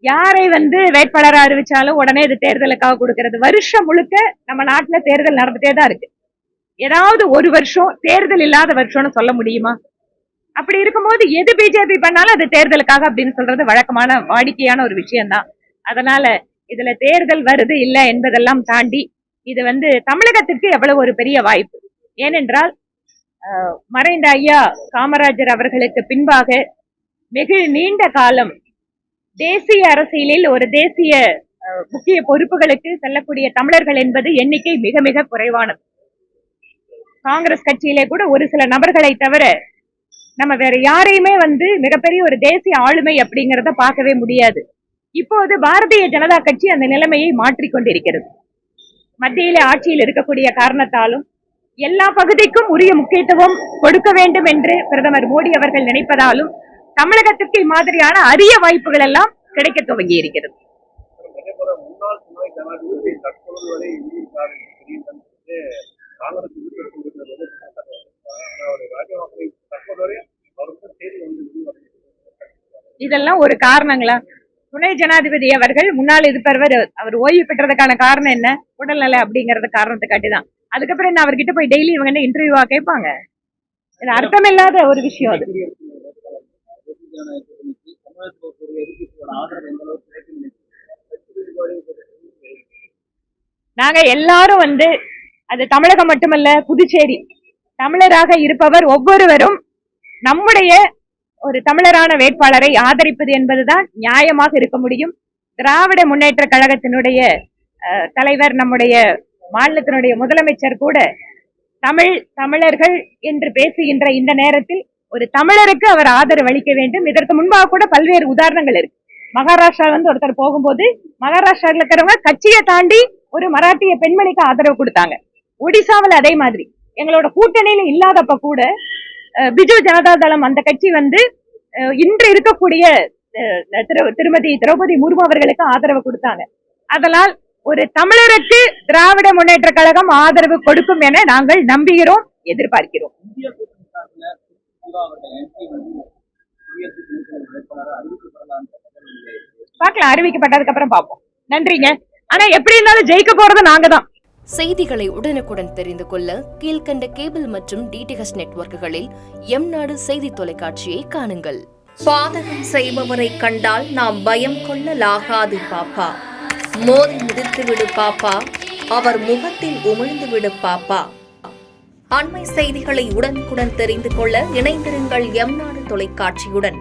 யாரை வேட்பாளரா அறிவிச்சாலும் உடனே இது தேர்தலுக்காக கொடுக்கிறது. வருஷம் முழுக்க நம்ம நாட்டுல தேர்தல் நடந்துட்டே தான் இருக்கு. ஏதாவது ஒரு வருஷம் தேர்தல் இல்லாத வருஷம்னு சொல்ல முடியுமா? அப்படி இருக்கும்போது எது பிஜேபி பண்ணாலும் அது தேர்தலுக்காக அப்படின்னு சொல்றது வழக்கமான வாடிக்கையான ஒரு விஷயம்தான். அதனால இதுல தேர்தல் வருது இல்ல என்பதெல்லாம் தாண்டி இது தமிழகத்திற்கு எவ்வளவு ஒரு பெரிய வாய்ப்பு. ஏனென்றால் மறைந்த ஐயா காமராஜர் அவர்களுக்கு பின்பாக வெகு நீண்ட காலம் தேசிய அரசியலில் ஒரு தேசிய முக்கிய பொறுப்புகளுக்கு செல்லக்கூடிய தமிழர்கள் என்பது எண்ணிக்கை மிக மிக குறைவானது. காங்கிரஸ் கட்சியிலே கூட ஒரு சில நபர்களை தவிர நம்ம வேற யாரையுமே மிகப்பெரிய ஒரு தேசிய ஆளுமை அப்படிங்கறத பார்க்கவே முடியாது. இப்போது பாரதிய ஜனதா கட்சி அந்த நிலைமையை மாற்றிக்கொண்டிருக்கிறது. மத்தியில ஆட்சியில் இருக்கக்கூடிய காரணத்தாலும் எல்லா பகுதிக்கும் உரிய முக்கியத்துவம் கொடுக்க வேண்டும் என்று பிரதமர் மோடி அவர்கள் நினைப்பதாலும் தமிழகத்திற்கு இம்மாதிரியான அரிய வாய்ப்புகள் எல்லாம் கிடைக்க துவங்கி இருக்கிறது. இதெல்லாம் ஒரு காரணங்களா? துணை ஜனாதிபதி அவர்கள் முன்னாள் இருப்பவர் அவர் ஓய்வு பெற்றதுக்கான காரணம் என்ன? உடல்நல அப்படிங்கறது காரணத்தை காட்டிதான். அதுக்கப்புறம் என்ன அவர்கிட்ட போய் டெய்லி இவங்க என்ன இன்டர்வியூவா கேட்பாங்க? இது அர்த்தமில்லாத ஒரு விஷயம். அது நாங்க எல்லாரும் அது தமிழகம் மட்டுமல்ல, புதுச்சேரி தமிழராக இருப்பவர் ஒவ்வொருவரும் நம்முடைய ஒரு தமிழரான வேட்பாளரை ஆதரிப்பது என்பதுதான் நியாயமாக இருக்க முடியும். திராவிட முன்னேற்ற கழகத்தினுடைய தலைவர், நம்முடைய மாநிலத்தினுடைய முதலமைச்சர் கூட தமிழர்கள் என்று பேசுகின்ற இந்த நேரத்தில் ஒரு தமிழருக்கு அவர் ஆதரவு அளிக்க வேண்டும். இதற்கு முன்பாக கூட பல்வேறு உதாரணங்கள் இருக்கு. மகாராஷ்டிரா ஒருத்தர் போகும்போது மகாராஷ்டிராவில் இருக்கிறவங்க கட்சியை தாண்டி ஒரு மராட்டிய பெண்மணிக்கு ஆதரவு கொடுத்தாங்க. ஒடிசாவில் அதே மாதிரி. எங்களோட கூட்டணியில இல்லாதப்ப கூட பிஜு ஜனதா தளம் அந்த கட்சி இன்று இருக்கக்கூடிய திருமதி திரௌபதி முர்மு அவர்களுக்கு ஆதரவு கொடுத்தாங்க. அதனால் ஒரு தமிழருக்கு திராவிட முன்னேற்ற கழகம் ஆதரவு கொடுக்கும் என நாங்கள் நம்புகிறோம், எதிர்பார்க்கிறோம். பார்க்கலாம், அறிவிக்கப்பட்டதுக்கு அப்புறம் பார்ப்போம். நன்றிங்க. ஆனா எப்படி இருந்தாலும் ஜெயிக்க போறது நாங்க தான். செய்திகளை உடனுக்குடன் தெரிந்து கொள்ள கீழ்கண்ட கேபிள் மற்றும் டிடிஹெச் நெட்வொர்க்குகளில் எம்நாடு செய்தி தொலைக்காட்சியை காணுங்கள். பாதகம் செய்பவரை கண்டால் நாம் பயம் கொள்ளலாகாது பாப்பா. மோதி மிதித்து விடு பாப்பா, அவர் முகத்தில் உமிழ்ந்து விடு பாப்பா. அண்மை செய்திகளை உடனுக்குடன் தெரிந்து கொள்ள இணைந்திருங்கள் எம்நாடு தொலைக்காட்சியுடன்.